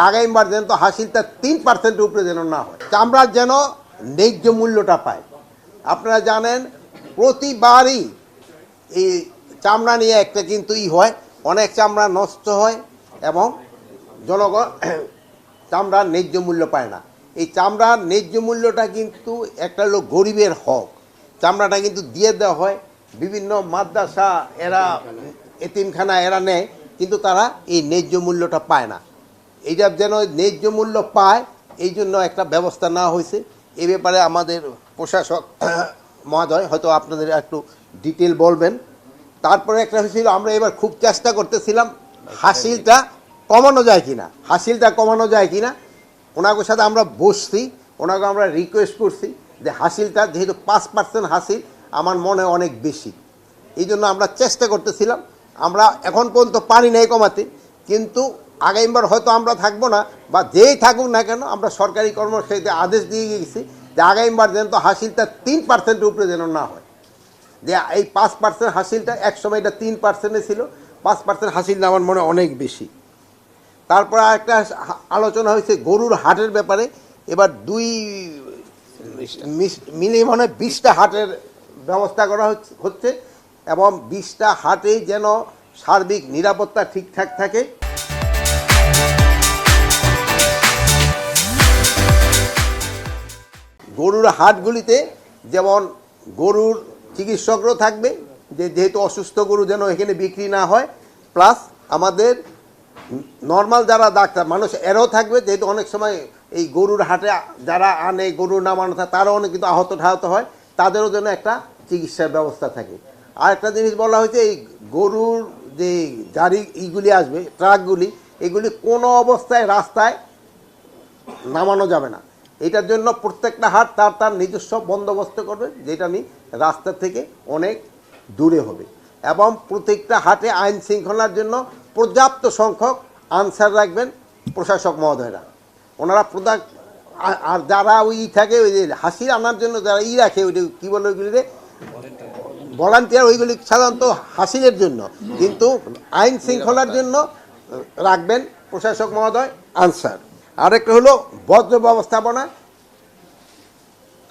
আগামীবার যেন তো হাসিলটা 3% উপরে যেন না হয়, চামড়ার যেন ন্যায্য মূল্যটা পায়। আপনারা জানেন প্রতিবারই এই চামড়া নিয়ে একটা কিন্তু হয়, অনেক চামড়া নষ্ট হয় এবং জনগণ চামড়ার ন্যায্য মূল্য পায় না। এই চামড়ার ন্যায্য মূল্যটা কিন্তু একটা লোক গরিবের হক, চামড়াটা কিন্তু দিয়ে দেওয়া হয় বিভিন্ন মাদ্রাসা, এরা এতিমখানা এরা নেয়, কিন্তু তারা এই ন্যায্য মূল্যটা পায় না। এইটা যেন ন্যায্য মূল্য পায় এই জন্য একটা ব্যবস্থা নেওয়া হয়েছে। এই ব্যাপারে আমাদের প্রশাসক মহোদয় হয়তো আপনাদের একটু ডিটেল বলবেন। তারপরে একটা হয়েছিল, আমরা এবার খুব চেষ্টা করতেছিলাম হাসিলটা কমানো যায় কিনা, ওনাদের সাথে আমরা বসছি, ওনাকে আমরা রিকোয়েস্ট করছি যে হাসিলটা যেহেতু 5% হাসিল আমার মনে অনেক বেশি, এই জন্য আমরা চেষ্টা করতেছিলাম। আমরা এখন পর্যন্ত পারি নাই কমাতে, কিন্তু আগামীবার হয়তো আমরা থাকবো না, বা যেই থাকুক না কেন আমরা সরকারি কর্মসূচিতে আদেশ দিয়ে গেছি যে আগামীবার যেন তো হাসিলটা 3% উপরে যেন না হয়। যে এই 5% হাসিলটা একসময় এটা 3% ছিল, 5% হাসিলটা আমার মনে অনেক বেশি। তারপর একটা আলোচনা হয়েছে গরুর হাটের ব্যাপারে। এবার মিলিয়ে মনে হয় 20টা হাটের ব্যবস্থা করা হচ্ছে এবং 20টা হাটেই যেন সার্বিক নিরাপত্তা ঠিকঠাক থাকে। গরুর হাটগুলিতে যেমন গরুর চিকিৎসকরাও থাকবে, যেহেতু অসুস্থ গরু যেন এখানে বিক্রি না হয়, প্লাস আমাদের নর্মাল যারা ডাক্তার মানুষ এরাও থাকবে, যেহেতু অনেক সময় এই গরুর হাটে যারা আনে গরু নামানো থাকে তারাও অনেক কিন্তু আহত হয়, তাদেরও যেন একটা চিকিৎসার ব্যবস্থা থাকে। আর একটা জিনিস বলা হয়েছে, এই গরুর যে গাড়ি এইগুলি আসবে, ট্রাকগুলি, এগুলি কোনো অবস্থায় রাস্তায় নামানো যাবে না। এটার জন্য প্রত্যেকটা হাট তার নিজস্ব বন্দোবস্ত করবে, যেটা আমি রাস্তা থেকে অনেক দূরে হবে, এবং প্রত্যেকটা হাটে আইন শৃঙ্খলার জন্য পর্যাপ্ত সংখ্যক আনসার রাখবেন প্রশাসক মহোদয়রা। ওনারা আর যারা ওই থাকে ওই যে হাসিল আনার জন্য যারা রাখে, ওই কী বলে ওইগুলি ভলান্টিয়ার, ওইগুলি সাধারণত হাসিলের জন্য, কিন্তু আইন শৃঙ্খলার জন্য রাখবেন প্রশাসক মহোদয় আনসার। আরেকটা হলো বজ্র ব্যবস্থাপনা।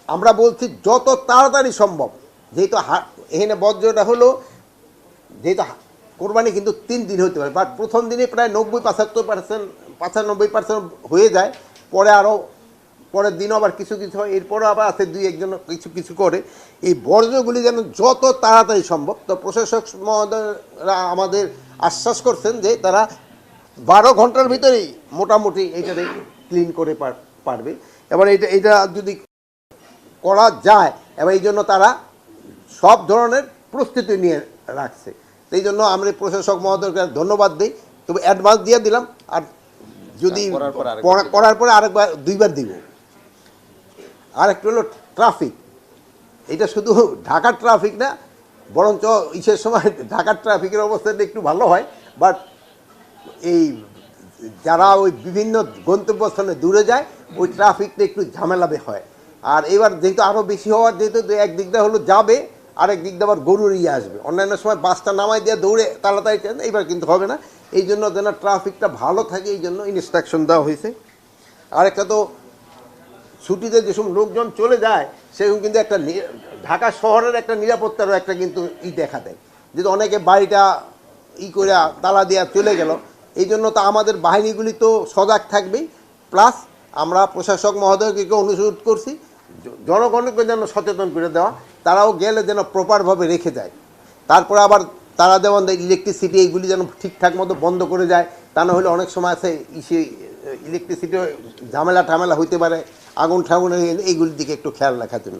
আমরা বলছি যত তাড়াতাড়ি সম্ভব, যেহেতু এখানে বজ্রটা হলো, যেহেতু কোরবানি কিন্তু 3 দিন হতে পারে, বাট প্রথম দিনে প্রায় 90-75% হয়ে যায়, পরে আরও পরের দিনও আবার কিছু হয়, এরপরও আবার আছে 2-1 কিছু করে। এই বর্জ্যগুলি যেন যত তাড়াতাড়ি সম্ভব, তো প্রশাসক মহোদয়রা আমাদের আশ্বাস করছেন যে তারা 12 ঘন্টার ভিতরেই মোটামুটি এইটাতে ক্লিন করে পারবে। এবার এটা যদি করা যায়, এবং এই জন্য তারা সব ধরনের প্রস্তুতি নিয়ে রাখছে, সেই জন্য আমরা প্রশাসক মহোদয়কে ধন্যবাদ দিই। তবে অ্যাডভান্স দিয়ে দিলাম, আর যদি করার পরে আরেকবার 2বার দিব। আর একটা হলো ট্রাফিক। এটা শুধু ঢাকার ট্রাফিক না, বরঞ্চ ইসের সময় ঢাকার ট্রাফিকের অবস্থাটা একটু ভালো হয়, বাট এই যারা ওই বিভিন্ন গন্তব্যস্থানে দূরে যায় ওই ট্রাফিকটা একটু ঝামেলাবে হয়। আর এবার যেহেতু আরও বেশি হওয়ার, যেহেতু একদিকটা হলো যাবে, আরেক দিক দিয়ে আবার গরুর আসবে, অন্যান্য সময় বাসটা নামাই দিয়ে দৌড়ে তাড়াতাড়ি চান, এইবার কিন্তু হবে না। এই জন্য যেন ট্রাফিকটা ভালো থাকে, এই জন্য ইনস্ট্রাকশন দেওয়া হয়েছে। আরেকটা তো ছুটিতে যেসব লোকজন চলে যায়, সেরকম কিন্তু একটা ঢাকা শহরের একটা নিরাপত্তারও একটা কিন্তু দেখা দেয়, যেহেতু অনেকে বাড়িটা করে তালা দিয়ে চলে গেল। এই জন্য তো আমাদের বাহিনীগুলি তো সজাগ থাকবেই, প্লাস আমরা প্রশাসক মহোদয়কে অনুরোধ করছি জনগণকে যেন সচেতন করে দেওয়া, তারাও গেলে যেন প্রপারভাবে রেখে যায়। তারপরে আবার তারা যেমন ইলেকট্রিসিটি এইগুলি যেন ঠিকঠাক মতো বন্ধ করে যায়, তা না হলে অনেক সময় আছে ইলেকট্রিসিটি ঝামেলা হইতে পারে, আগুন ঠাগুন, এইগুলির দিকে একটু খেয়াল রাখার জন্য।